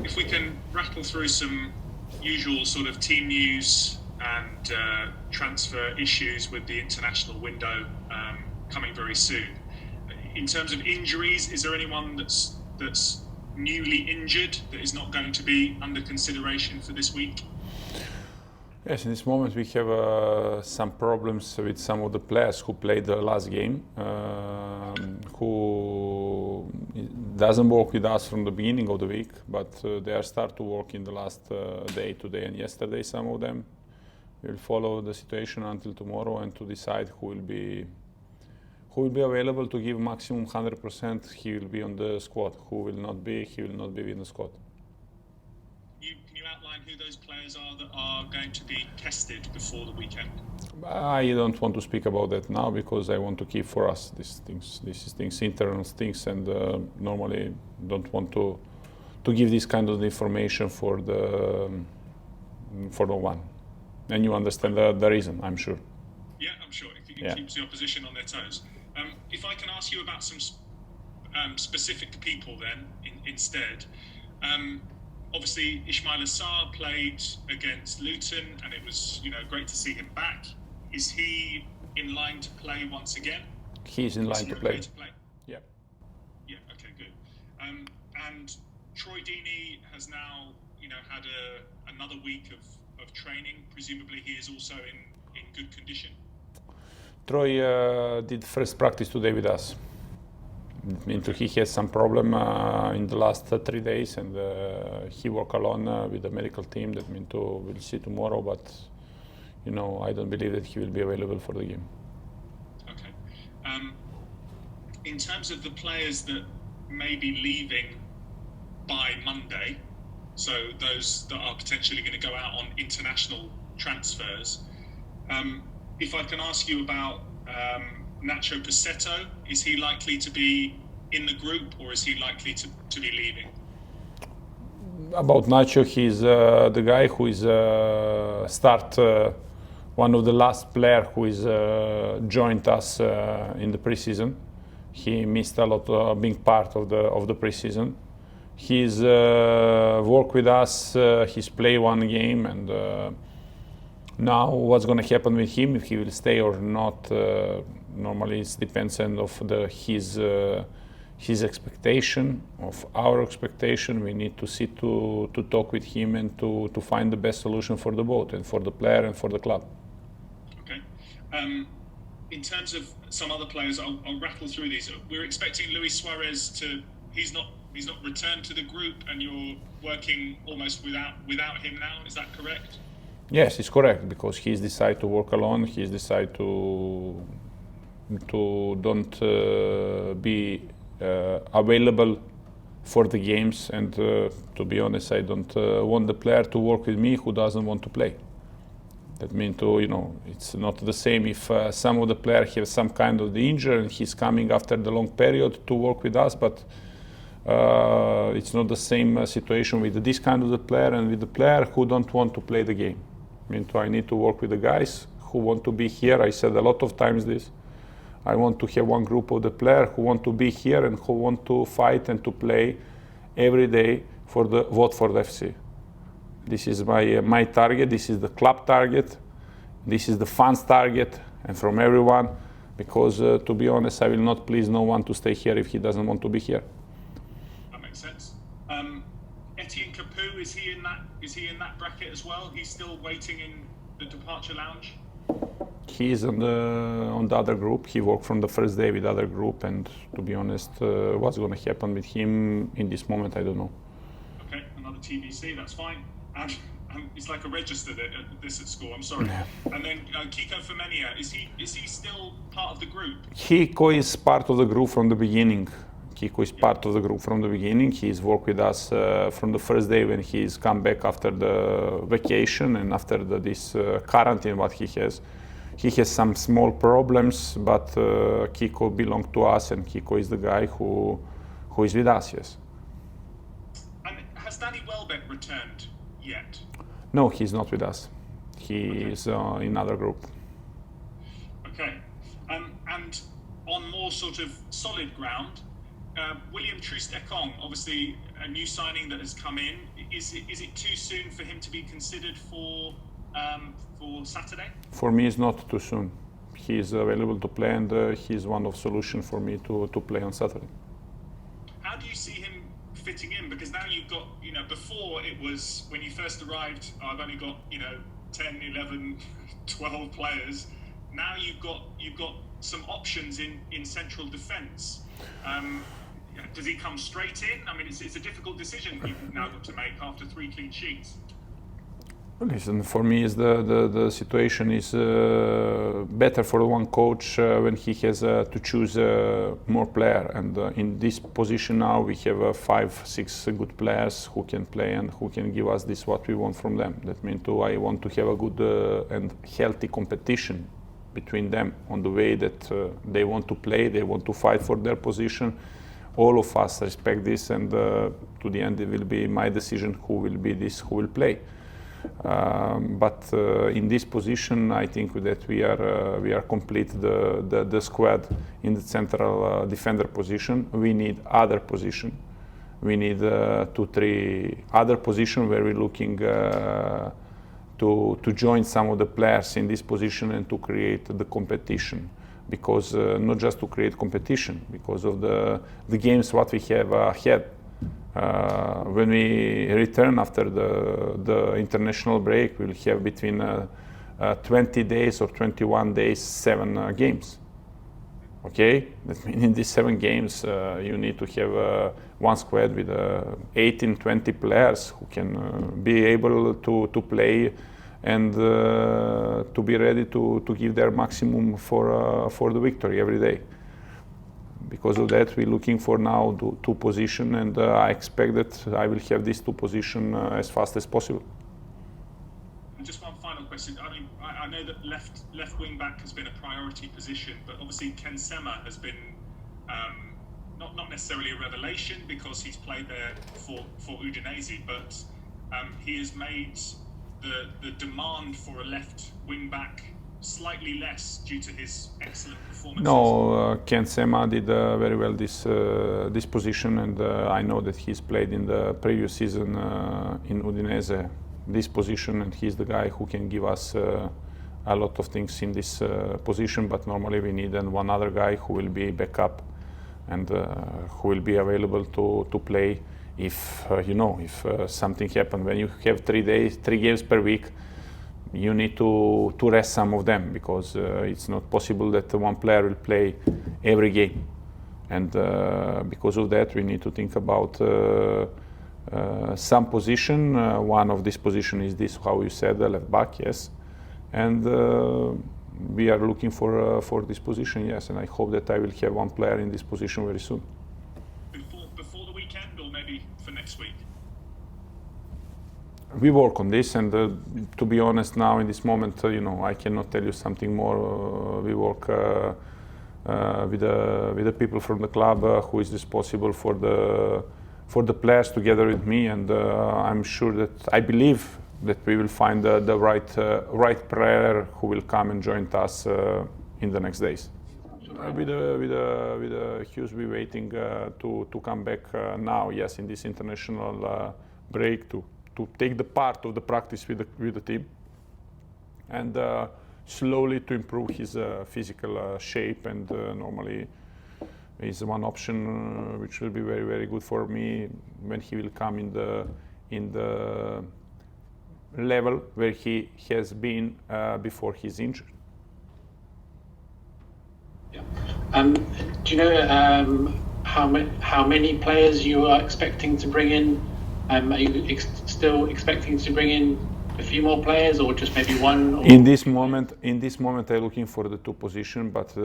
if we can rattle through some usual sort of team news and transfer issues with the international window coming very soon. In terms of injuries, is there anyone that's newly injured that is not going to be under consideration for this week? Yes, in this moment we have some problems with some of the players who played the last game, who doesn't work with us from the beginning of the week, but they are start to work in the last day, today and yesterday. Some of them will follow the situation until tomorrow and to decide who will be available to give maximum 100%. He will be on the squad. Who will not be, he will not be in the squad. Can you outline who those players are that are going to be tested before the weekend? I don't want to speak about that now because I want to keep for us these things. This is things, internal things, and normally don't want to give this kind of information for the one. And you understand the reason, I'm sure. Yeah, I'm sure. It keeps the opposition on their toes. If I can ask you about some specific people then instead. Obviously, Ismaïla Sarr played against Luton, and it was great to see him back. Is he in line to play once again? He's in line to play. Yeah. Yeah. Okay. Good. And Troy Deeney has now had another week of training. Presumably, he is also in good condition. Troy did first practice today with us. He has some problem in the last 3 days, and he worked alone with the medical team. That we'll see tomorrow, but I don't believe that he will be available for the game. Okay. In terms of the players that may be leaving by Monday, so those that are potentially going to go out on international transfers, if I can ask you about Nacho Pasetto, is he likely to be in the group or is he likely to be leaving? About Nacho, he's the guy who is one of the last player who is joined us in the preseason. He missed a big part of the preseason. He's worked with us. He's played one game, and now what's going to happen with him, if he will stay or not, normally it depends on his expectation, of our expectation. We need to sit to talk with him and to find the best solution for the both, and for the player and for the club. Okay. In terms of some other players, I'll rattle through these. We're expecting Luis Suarez he's not returned to the group, and you're working almost without him now. Is that correct? Yes, it's correct, because he's decided to work alone. He's decided to don't be available for the games, and to be honest, I don't want the player to work with me who doesn't want to play. That means it's not the same if some of the players have some kind of the injury and he's coming after the long period to work with us, but it's not the same situation with this kind of the player and with the player who don't want to play the game. I need to work with the guys who want to be here. I said a lot of times this. I want to have one group of the players who want to be here and who want to fight and to play every day for the Watford FC. This is my target. This is the club target. This is the fans' target, and from everyone, because to be honest, I will not please no one to stay here if he doesn't want to be here. That makes sense. Etienne Capoue, is he in that bracket as well? He's still waiting in the departure lounge? He is on the other group. He worked from the first day with the other group, and to be honest, what's going to happen with him in this moment, I don't know. Okay, another TBC, that's fine. It's like a register at school, I'm sorry. Yeah. And then Kiko Femenia, is he still part of the group? Kiko is part of the group from the beginning. Part of the group from the beginning. He's worked with us from the first day when he's come back after the vacation and after this quarantine what he has. He has some small problems, but Kiko belongs to us, and Kiko is the guy who is with us, yes. And has Danny Welbeck returned yet? No, he's not with us. He is in another group. Okay. And on more sort of solid ground, William Troost-Ekong, obviously a new signing that has come in. Is it too soon for him to be considered for Saturday? For me, it's not too soon. He is available to play, and he is one of solution for me to play on Saturday. How do you see him fitting in? Because now you've got, before it was when you first arrived, I've only got 10, 11, 12 players. Now you've got some options in central defence. Does he come straight in? I mean, it's a difficult decision you've now got to make after 3 clean sheets. Listen, for me, the situation is better for one coach when he has to choose more player. And in this position now, we have 5, 6 good players who can play and who can give us this what we want from them. That means I want to have a good and healthy competition between them on the way that they want to play, they want to fight for their position. All of us respect this, and to the end it will be my decision who will play. But in this position, I think that we are complete the squad in the central defender position. We need other position. We need 2, 3 other position where we're looking to join some of the players in this position and to create the competition. Because not just to create competition, because of the games what we have had. When we return after the international break, we'll have between 20 days or 21 days, 7 games. Okay? That means in these 7 games, you need to have one squad with 18, 20 players who can be able to play and to be ready to give their maximum for the victory every day. Because of that, we're looking for now 2 positions, and I expect that I will have these 2 positions as fast as possible. And just one final question. I mean, I know that left wing back has been a priority position, but obviously Ken Sema has been not necessarily a revelation because he's played there for Udinese, but he has made the demand for a left wing back slightly less due to his excellent performances. No, Ken Sema did very well this position, and I know that he's played in the previous season in Udinese this position, and he's the guy who can give us a lot of things in this position. But normally we need one other guy who will be backup and who will be available to play if something happens. When you have 3 games per week, you need to rest some of them, because it's not possible that one player will play every game. And because of that, we need to think about some position. One of this position is this, how you said, the left back, yes. And we are looking for this position, yes. And I hope that I will have one player in this position very soon. Before the weekend, or maybe for next week? We work on this, and to be honest, now in this moment, I cannot tell you something more. We work with the people from the club who is responsible for the players together with me, and I'm sure that I believe that we will find the right player who will come and join us in the next days. With Hughes, we're waiting to come back now. Yes, in this international break to take the part of the practice with the team, and slowly to improve his physical shape. And normally is one option which will be very, very good for me when he will come in the level where he has been before his injury. Yeah. Do you know how many players you are expecting to bring in? Are you still expecting to bring in a few more players, or just maybe one? Or? In this moment, I'm looking for the 2 positions, but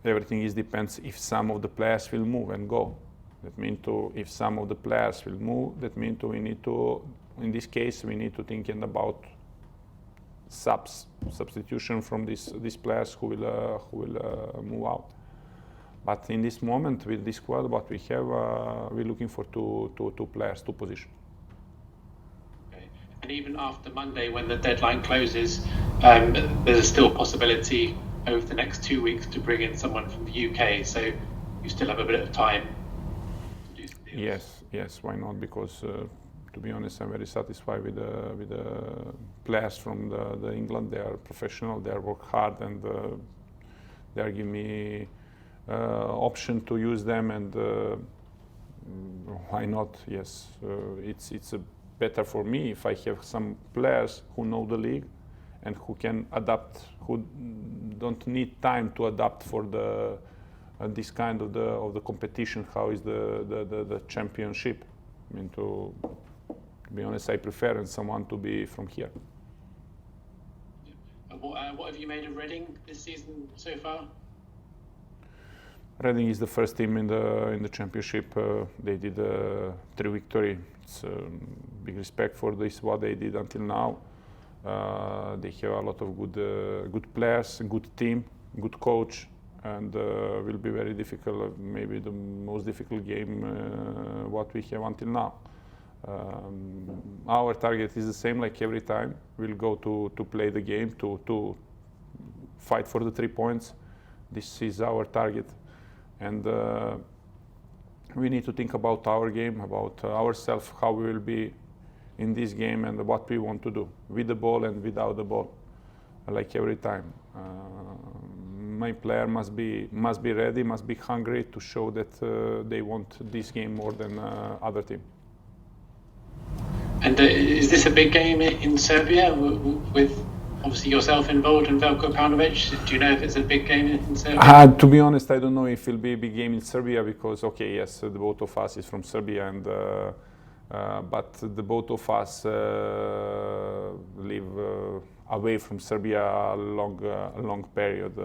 everything depends if some of the players will move and go. That means if some of the players will move, that means we need to. In this case, we need to think about substitution from these players who will move out. But in this moment, with this squad, what we have, we're looking for two players, 2 positions. Okay. And even after Monday, when the deadline closes, there's still a possibility over the next 2 weeks to bring in someone from the UK. So you still have a bit of time to do Yes, why not? Because to be honest, I'm very satisfied with the players from the England. They are professional, they work hard, and they are giving me option to use them, and why not? Yes, it's better for me if I have some players who know the league and who can adapt, who don't need time to adapt for the this kind of the competition. How is the championship? I mean, to be honest, I prefer someone to be from here. What have you made of Reading this season so far? Reading is the first team in the championship. They did 3 victory. It's big respect for this what they did until now. They have a lot of good players, good team, good coach, and will be very difficult. Maybe the most difficult game what we have until now. Our target is the same like every time. We'll go to play the game, to fight for the 3 points. This is our target, and we need to think about our game, about ourselves, how we will be in this game, and what we want to do with the ball and without the ball, like every time. My player must be ready, must be hungry to show that they want this game more than other team. And is this a big game in Serbia with obviously yourself involved and Veljko Paunović? Do you know if it's a big game in Serbia? To be honest, I don't know if it'll be a big game in Serbia because, okay, yes, the both of us is from Serbia, and but the both of us live away from Serbia a long period.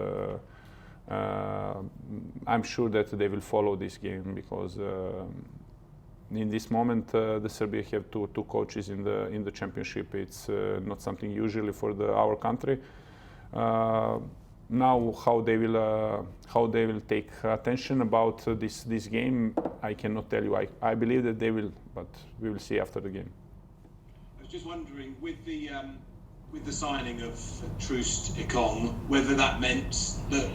I'm sure that they will follow this game because in this moment the Serbia have two coaches in the championship. It's not something usually for our country. Now how they will take attention about this game, I cannot tell you. I believe that they will, but we will see after the game. I was just wondering, with the signing of Troost-Ekong, whether that meant that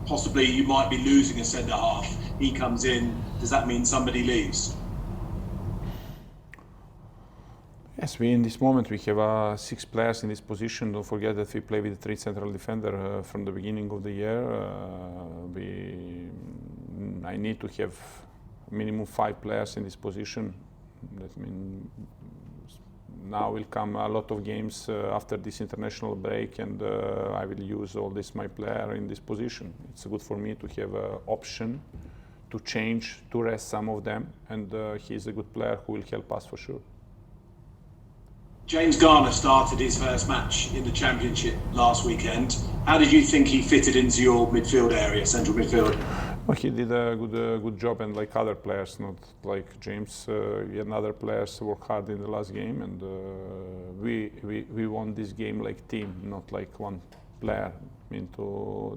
possibly you might be losing a centre half. He comes in. Does that mean somebody leaves? Yes, in this moment we have 6 players in this position. Don't forget that we play with 3 central defenders from the beginning of the year. I need to have minimum 5 players in this position. That means now will come a lot of games after this international break, and I will use all this my player in this position. It's good for me to have an option to change, to rest some of them, and he's a good player who will help us for sure. James Garner started his first match in the Championship last weekend. How did you think he fitted into your midfield area, central midfield? Well, he did a good job, and like other players, not like James. And other players work hard in the last game, and we won this game like team, not like one player. I mean,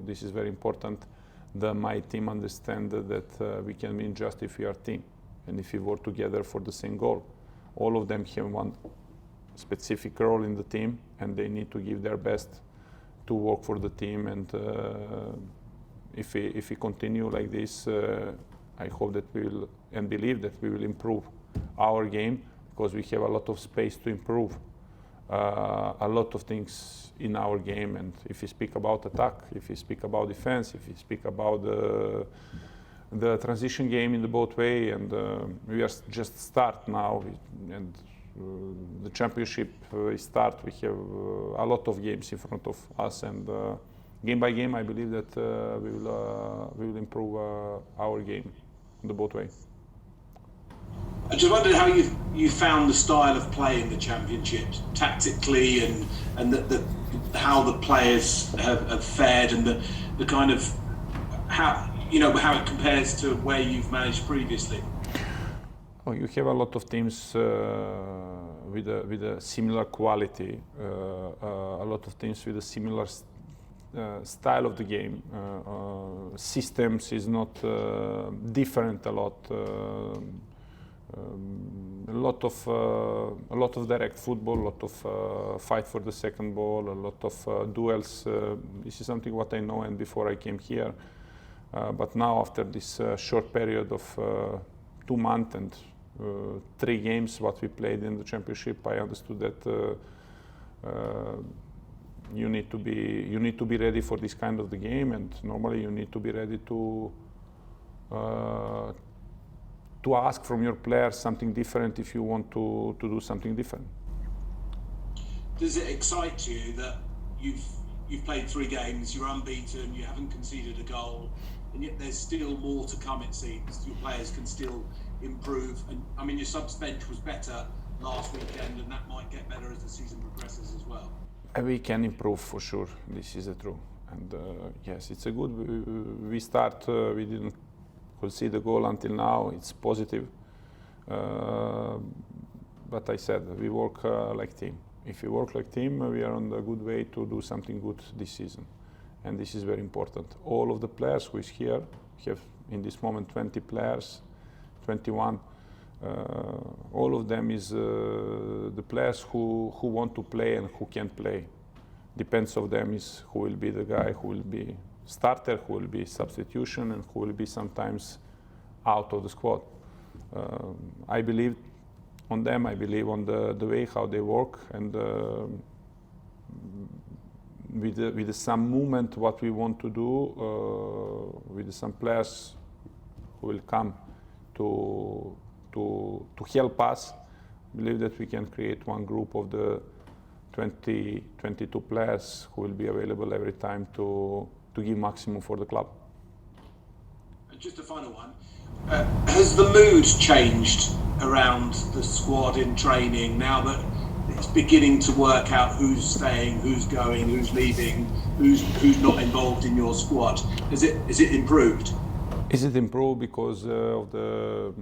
this is very important. My team understand that we can win just if we are team, and if we work together for the same goal. All of them have one specific role in the team, and they need to give their best to work for the team. And if we continue like this, I hope that we will, and believe that we will improve our game, because we have a lot of space to improve a lot of things in our game. And if we speak about attack, if we speak about defense, if we speak about the transition game in the both way, and we are just start now, and the championship start. We have a lot of games in front of us, and game by game, I believe that we will improve our game in the both way. I just wondered how you found the style of play in the Championship, tactically, and how the players have fared, and the kind of how it compares to where you've managed previously. Oh, you have a lot of teams with a similar quality, a lot of teams with a similar style of the game. Systems is not different a lot. A lot of direct football, a lot of fight for the second ball, a lot of duels. This is something what I know, and before I came here. But now, after this short period of 2 months and 3 games what we played in the championship, I understood that you need to be ready for this kind of the game, and normally you need to be ready to ask from your players something different if you want to do something different. Does it excite you that you've played 3 games, you're unbeaten, you haven't conceded a goal, and yet there's still more to come, it seems? Your players can still improve, and I mean your subs bench was better last weekend, and that might get better as the season progresses as well. We can improve for sure. This is true, and yes, it's a good. We start. We didn't concede a goal until now. It's positive, but I said we work like team. If we work like team, we are on a good way to do something good this season, and this is very important. All of the players who is here, we have in this moment 20 players, 21. All of them is the players who want to play and who can play. Depends of them is who will be the guy who will be starter, who will be substitution, and who will be sometimes out of the squad. I believe on them. I believe on the way how they work, and with some movement what we want to do, with some players who will come to help us. I believe that we can create one group of the 22 players who will be available every time to give maximum for the club. And just a final one. Has the mood changed around the squad in training now that it's beginning to work out who's staying, who's going, who's leaving, who's not involved in your squad? Is it improved? Is it improved because of the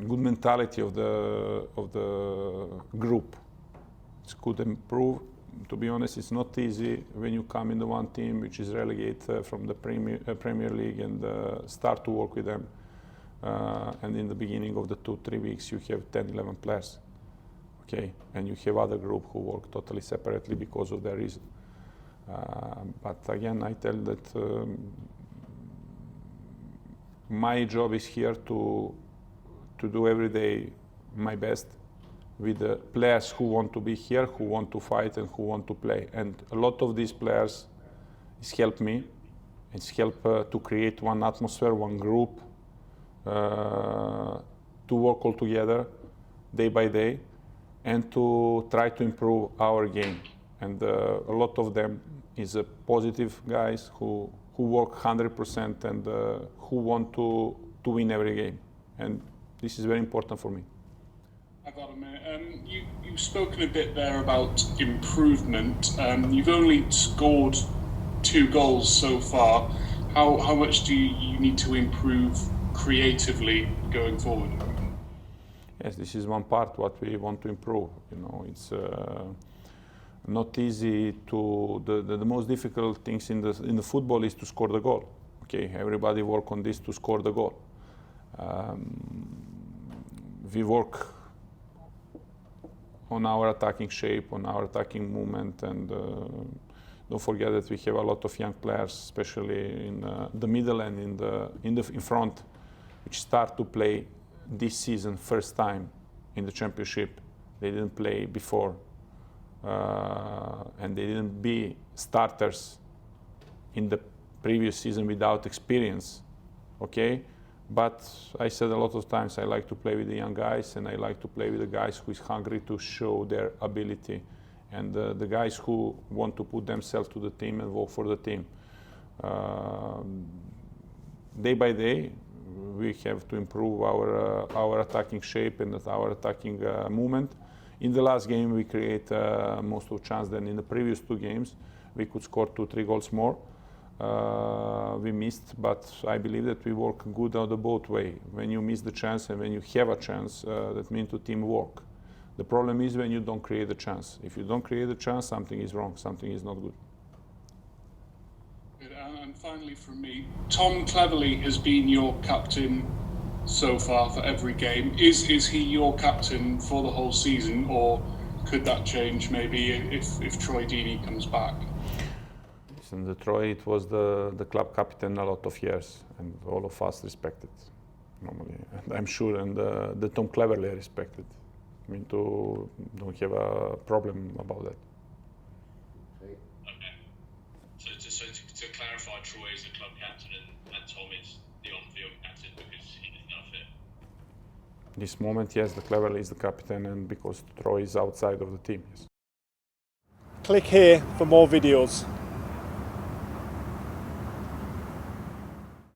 good mentality of the group? It could improve. To be honest, it's not easy when you come in the one team which is relegated from the Premier League and start to work with them. And in the beginning of the 2-3 weeks, you have 10-11 players, okay, and you have other group who work totally separately because of their reason. But again, I tell that my job is here to do every day my best with the players who want to be here, who want to fight, and who want to play. And a lot of these players has helped me. It's helped to create one atmosphere, one group, to work all together day by day and to try to improve our game. And a lot of them is positive guys who work 100% and who want to win every game. And this is very important for me. Vladimir, you've spoken a bit there about improvement. You've only scored 2 goals so far. How much do you need to improve creatively going forward? Yes, this is one part what we want to improve. You know, it's not easy to. The most difficult things in the football is to score the goal. Okay, everybody work on this to score the goal. We work on our attacking shape, on our attacking movement, and don't forget that we have a lot of young players, especially in the middle and in front, which start to play this season first time in the championship. They didn't play before, and they didn't be starters in the previous season without experience. Okay. But I said a lot of times I like to play with the young guys, and I like to play with the guys who is hungry to show their ability, and the guys who want to put themselves to the team and work for the team. Day by day, we have to improve our attacking shape and our attacking movement. In the last game, we create most of chance than in the previous 2 games. We could score 2-3 goals more. We missed, but I believe that we work good on the both way. When you miss the chance and when you have a chance, that means to teamwork. The problem is when you don't create a chance. If you don't create a chance, something is wrong, something is not good. And finally from me, Tom Cleverley has been your captain so far for every game. Is he your captain for the whole season, or could that change maybe if Troy Deeney comes back? And Troy, it was the club captain a lot of years, and all of us respect it. normally, and I'm sure, and the Tom Cleverley respected. I mean, don't have a problem about that. Okay. So to clarify, Troy is the club captain and Tom is the on-field captain because he is not fit. This moment, yes, the Cleverley is the captain, and because Troy is outside of the team. Yes. Click here for more videos.